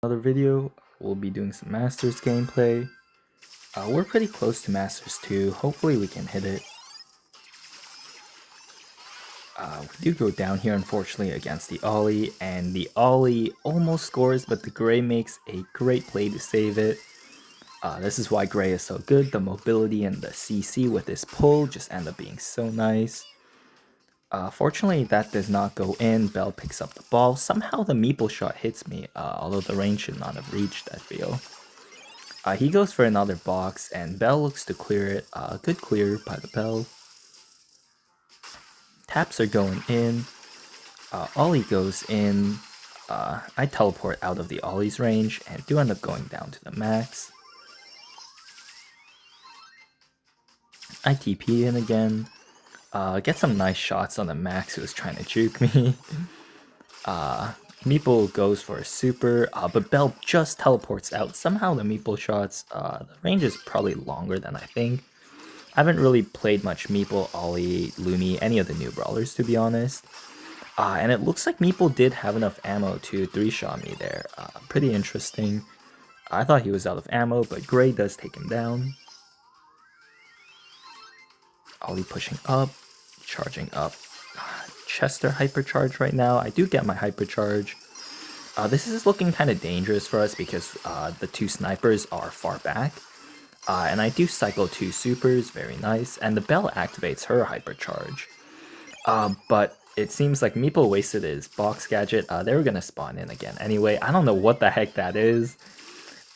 Another video. We'll be doing some Masters gameplay. We're pretty close to Masters 2. Hopefully we can hit it. We do go down here, unfortunately, against the Ollie, and the Ollie almost scores, but the Gray makes a great play to save it. This is why Gray is so good. The mobility and the CC with his pull just end up being so nice. Fortunately, that does not go in. Bell picks up the ball. Somehow the Meeple shot hits me, although the range should not have reached, I feel. He goes for another box, and Bell looks to clear it. Good clear by the Bell. Taps are going in. Ollie goes in. I teleport out of the Ollie's range and do end up going down to the max. I TP in again. Get some nice shots on the max who was trying to juke me. Meeple goes for a super, but Bell just teleports out. Somehow the Meeple shots, the range is probably longer than I think. I haven't really played much Meeple, Ollie, Lumi, any of the new brawlers to be honest. And it looks like Meeple did have enough ammo to 3-shot me there. Pretty interesting. I thought he was out of ammo, but Gray does take him down. Ollie pushing up, charging up. Chester hypercharge right now. I do get my hypercharge. This is looking kind of dangerous for us because the two snipers are far back. And I do cycle 2 supers, very nice. And the Bell activates her hypercharge. But it seems like Meeple wasted his box gadget. They were gonna spawn in again anyway. I don't know what the heck that is.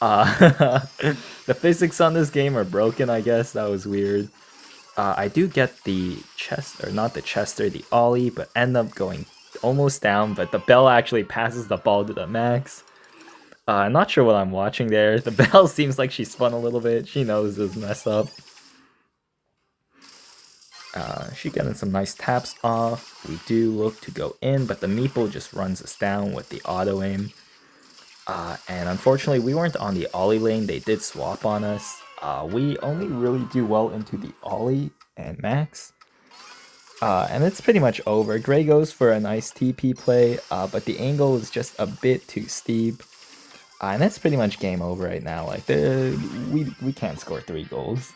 The physics on this game are broken, I guess. That was weird. I do get the Chester, or not the Chester, the Ollie, but end up going almost down. But the Bell actually passes the ball to the max. I'm not sure what I'm watching there. The Bell seems like she spun a little bit. She knows this mess up. She getting some nice taps off. We do look to go in, but the Meeple just runs us down with the auto aim. And unfortunately, we weren't on the Ollie lane. They did swap on us. We only really do well into the Ollie and Max. And it's pretty much over. Gray goes for a nice TP play, but the angle is just a bit too steep. And that's pretty much game over right now. Like, we can't score 3 goals.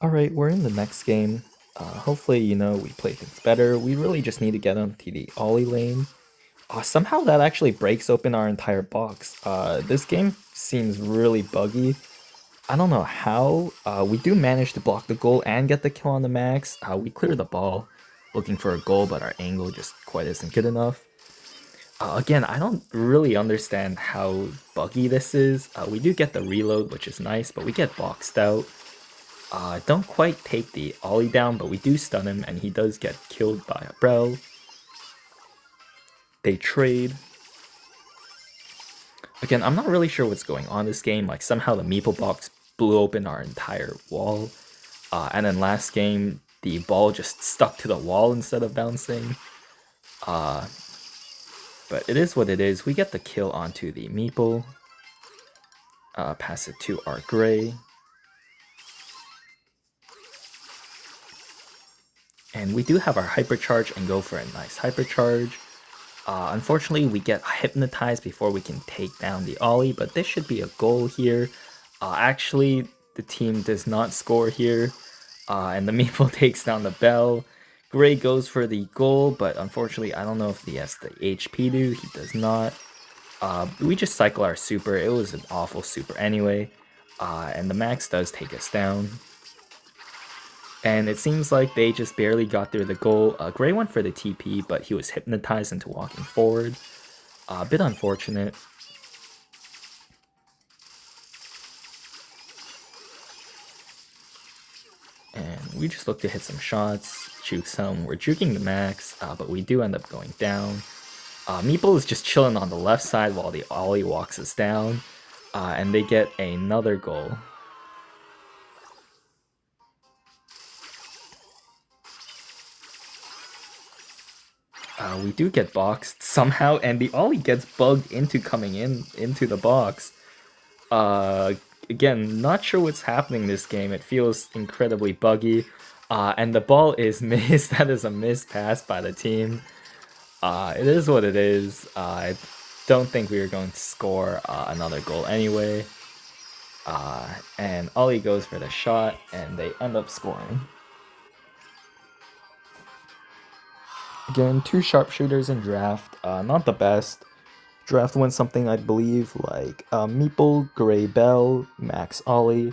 Alright, we're in the next game. Hopefully, we play things better. We really just need to get onto the Ollie lane. Somehow that actually breaks open our entire box. This game seems really buggy. I don't know how. We do manage to block the goal and get the kill on the max. We clear the ball looking for a goal, but our angle just quite isn't good enough. Again, I don't really understand how buggy this is. We do get the reload, which is nice, but we get boxed out. Don't quite take the Ollie down, but we do stun him, and he does get killed by a Brell. They trade. Again, I'm not really sure what's going on this game. Like, somehow the Meeple box blew open our entire wall. And then last game, the ball just stuck to the wall instead of bouncing. But it is what it is. We get the kill onto the Meeple. Pass it to our Gray. And we do have our hypercharge and go for a nice hypercharge. Unfortunately, we get hypnotized before we can take down the Ollie, but this should be a goal here. Actually, the team does not score here, and the Meeple takes down the Bell. Gray goes for the goal, but unfortunately, I don't know if he has the HP to. He does not. We just cycle our super. It was an awful super anyway, and the Max does take us down. And it seems like they just barely got through the goal. Gray went for the TP, but he was hypnotized into walking forward. A bit unfortunate. And we just look to hit some shots, juke some. We're juking the Max, but we do end up going down. Meeple is just chilling on the left side while the Ollie walks us down. And they get another goal. We do get boxed somehow, and the Ollie gets bugged into coming into the box. Uh, Again, not sure what's happening this game. It feels incredibly buggy. And the ball is missed. That is a missed pass by the team. It is what it is. I don't think we are going to score another goal anyway. And Ollie goes for the shot, and they end up scoring. Again, 2 sharpshooters in draft. Not the best. Draft went something I believe like Meeple, Gray Bell, Max Ollie.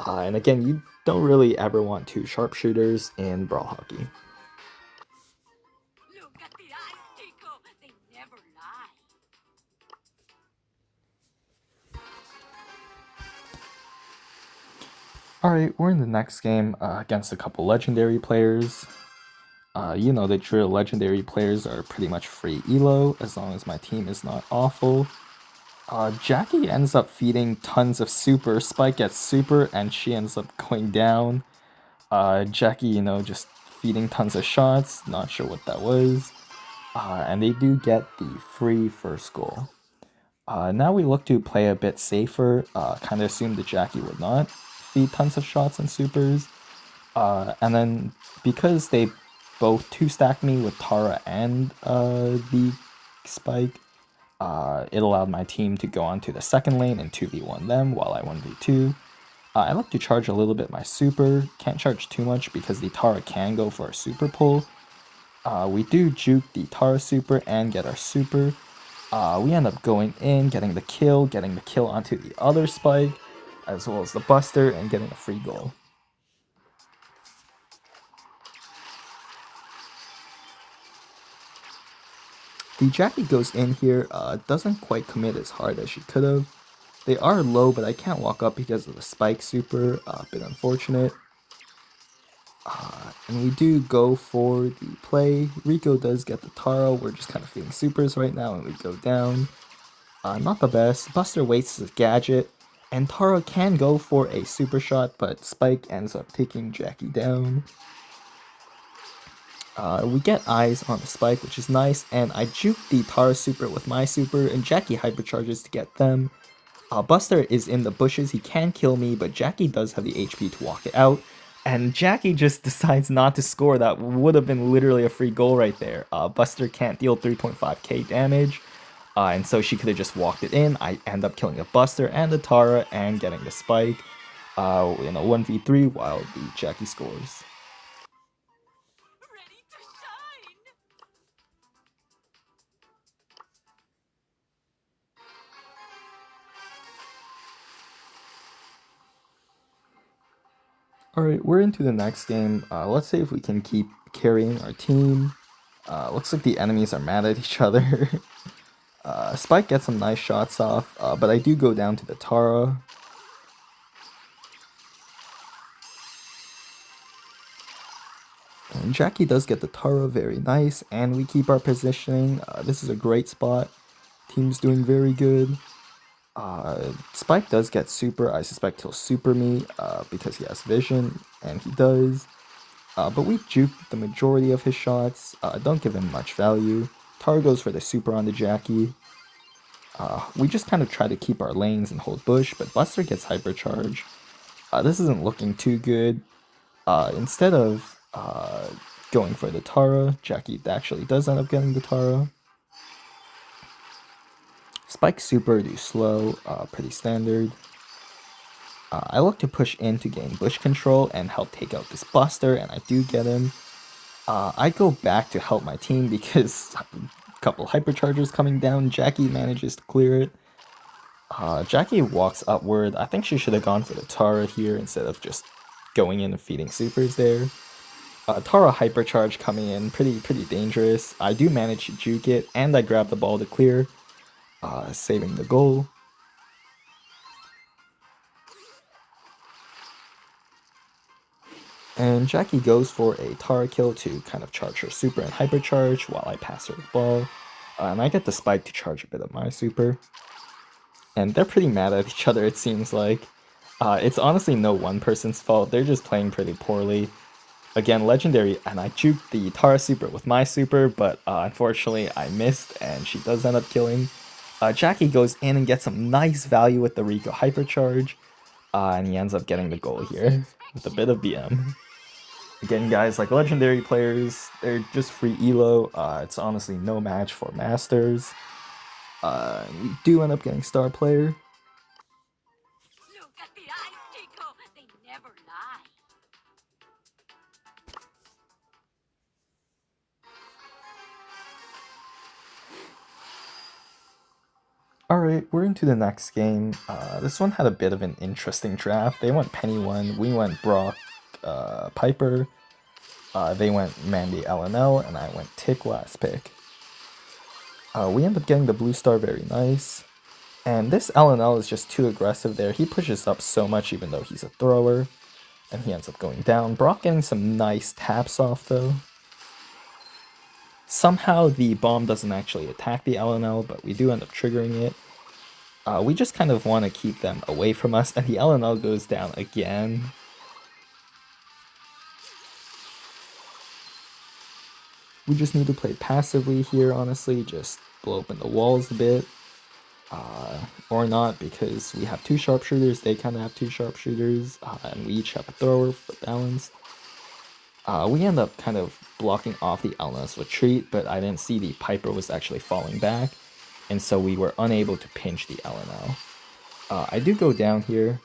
And again, you don't really ever want 2 sharpshooters in Brawl Hockey. Look at the eyes, Tico. They never lie. Alright, we're in the next game against a couple legendary players. You know the drill, legendary players are pretty much free elo as long as my team is not awful. Jackie ends up feeding tons of super. Spike gets super and she ends up going down. Jackie, you know, just feeding tons of shots. Not sure what that was. And they do get the free first goal. Now we look to play a bit safer. Kind of assumed that Jackie would not feed tons of shots and supers. And then because they both 2-stacked me with Tara and the Spike, it allowed my team to go onto the second lane and 2v1 them while I 1v2. I like to charge a little bit my super. Can't charge too much because the Tara can go for a super pull. We do juke the Tara super and get our super. We end up going in, getting the kill onto the other Spike, as well as the Buster, and getting a free goal. The Jackie goes in here, doesn't quite commit as hard as she could have. They are low, but I can't walk up because of the Spike super, a bit unfortunate. And we do go for the play. Rico does get the Tara. We're just kind of feeling supers right now, and we go down. Not the best. Buster waits his gadget, and Tara can go for a super shot, but Spike ends up taking Jackie down. We get eyes on the Spike, which is nice, and I juke the Tara super with my super, and Jackie hypercharges to get them. Buster is in the bushes. He can kill me, but Jackie does have the HP to walk it out. And Jackie just decides not to score. That would have been literally a free goal right there. Buster can't deal 3.5k damage, and so she could have just walked it in. I end up killing the Buster and the Tara and getting the Spike in a 1v3 while the Jackie scores. Ready to shine. Alright, we're into the next game. Let's see if we can keep carrying our team. Looks like the enemies are mad at each other. Spike gets some nice shots off, but I do go down to the Tara. And Jackie does get the Tara, very nice, and we keep our positioning. This is a great spot. Team's doing very good. Spike does get super. I suspect he'll super me because he has vision, and he does. But we juke the majority of his shots. Don't give him much value. Tara goes for the super on the Jackie. We just kind of try to keep our lanes and hold bush, but Buster gets hypercharge. This isn't looking too good. Instead of going for the Tara, Jackie actually does end up getting the Tara. Spike super do slow, pretty standard. I look to push in to gain bush control and help take out this Buster, and I do get him. I go back to help my team because a couple hyperchargers coming down. Jackie manages to clear it. Jackie walks upward. I think she should have gone for the Tara here instead of just going in and feeding supers there. Tara hypercharge coming in, pretty dangerous. I do manage to juke it, and I grab the ball to clear, saving the goal. And Jackie goes for a Tara kill to kind of charge her super and hypercharge while I pass her the ball. And I get the Spike to charge a bit of my super. And they're pretty mad at each other, it seems like. It's honestly no one person's fault, they're just playing pretty poorly. Again, legendary, and I juked the Tara super with my super, but unfortunately I missed, and she does end up killing. Jackie goes in and gets some nice value with the Rico Hypercharge, and he ends up getting the goal here with a bit of BM. Again, guys, like legendary players, they're just free elo. It's honestly no match for masters. We do end up getting star player. Look at the eyes, Tico. They never lie. Alright, we're into the next game. This one had a bit of an interesting draft. They went Penny 1, we went Brock, Piper. They went Mandy LNL, and I went Tick last pick. We end up getting the blue star, very nice. And this LNL is just too aggressive there. He pushes up so much even though he's a thrower. And he ends up going down. Brock getting some nice taps off though. Somehow the bomb doesn't actually attack the LNL, but we do end up triggering it. We just kind of want to keep them away from us, and the LNL goes down again. We just need to play passively here, honestly, just blow open the walls a bit. Or not, because we have two sharpshooters, they kind of have two sharpshooters, and we each have a thrower for balance. We end up kind of blocking off the LNL's retreat, but I didn't see the Piper was actually falling back, and so we were unable to pinch the LNL. I do go down here.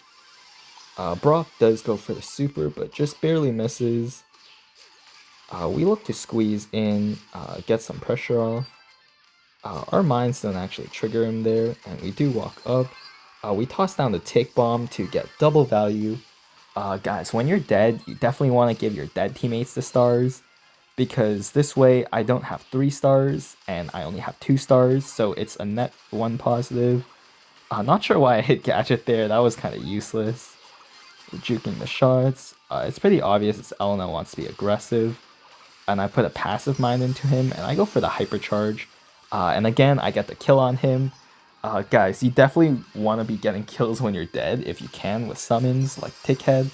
Brock does go for the super, but just barely misses. We look to squeeze in, get some pressure off. Our mines don't actually trigger him there, and we do walk up. We toss down the tick bomb to get double value. Guys, when you're dead, you definitely want to give your dead teammates the stars, because this way I don't have 3 stars, and I only have 2 stars, so it's a net 1 positive. Not sure why I hit Gadget there, that was kind of useless. We're juking the shots. It's pretty obvious this LNL wants to be aggressive, and I put a passive mine into him, and I go for the hypercharge. And again, I get the kill on him. Guys, you definitely want to be getting kills when you're dead, if you can, with summons, like Tickhead.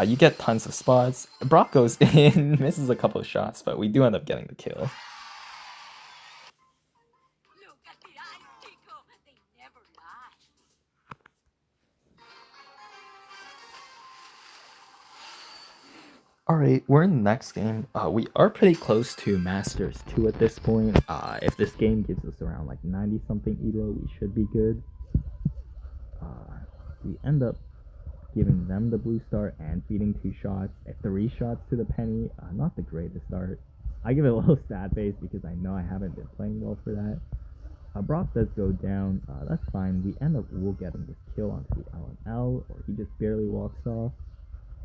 You get tons of spots. Brock goes in, misses a couple of shots, but we do end up getting the kill. Look at the eyes, Tico. They never lie. Alright, we're in the next game. We are pretty close to Masters 2 at this point. If this game gives us around like 90 something elo, we should be good. We end up giving them the blue star and feeding 2 shots. 3 shots to the penny, not the greatest start. I give it a little sad face because I know I haven't been playing well for that. Brock does go down, that's fine. We end up getting this kill onto the LNL, or he just barely walks off.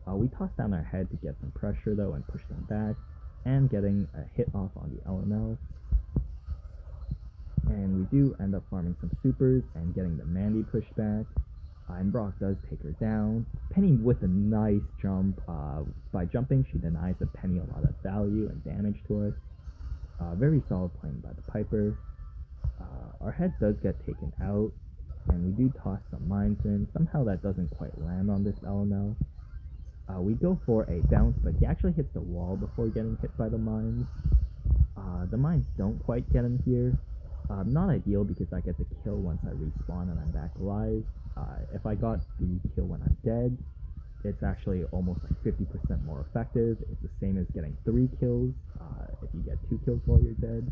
We toss down our head to get some pressure though and push them back, and getting a hit off on the LNL. And we do end up farming some supers and getting the Mandy pushed back. And Brock does take her down. Penny with a nice jump. By jumping, she denies the Penny a lot of value and damage to us. Very solid playing by the Piper. Our head does get taken out, and we do toss some mines in. Somehow that doesn't quite land on this LNL. We go for a bounce, but he actually hits the wall before getting hit by the mines. The mines don't quite get him here. Not ideal because I get the kill once I respawn and I'm back alive. If I got the kill when I'm dead, it's actually almost like 50% more effective. It's the same as getting 3 kills if you get 2 kills while you're dead.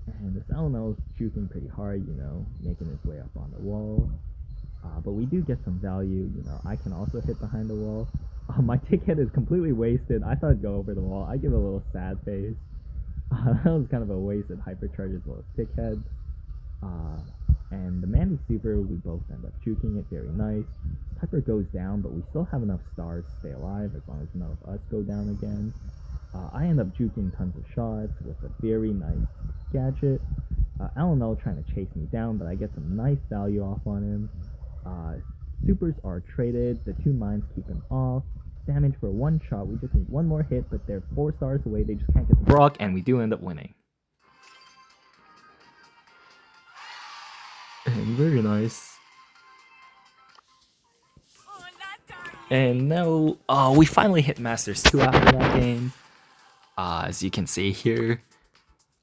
And this LNL is juking pretty hard, you know, making his way up on the wall. But we do get some value, you know, I can also hit behind the wall. My ticket is completely wasted. I thought I'd go over the wall. I give a little sad face. That was kind of a wasted hypercharge as well as Tickhead. And the Mandy Super, we both end up juking it, very nice. Piper goes down, but we still have enough stars to stay alive as long as none of us go down again. I end up juking tons of shots with a very nice gadget. LNL trying to chase me down, but I get some nice value off on him. Supers are traded, the 2 mines keep him off. Damage for 1 shot, we just need 1 more hit, but they're 4 stars away, they just can't get the Brock, and we do end up winning. And very nice. Hola, darling. And now, we finally hit Masters 2 after that game. As you can see here,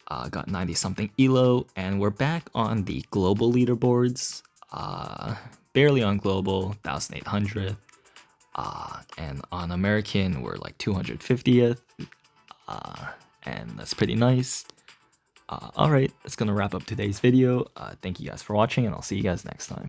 got 90 something elo, and we're back on the global leaderboards. Barely on global, 1800th. And on American, we're like 250th. And that's pretty nice. Alright, that's gonna wrap up today's video. Thank you guys for watching, and I'll see you guys next time.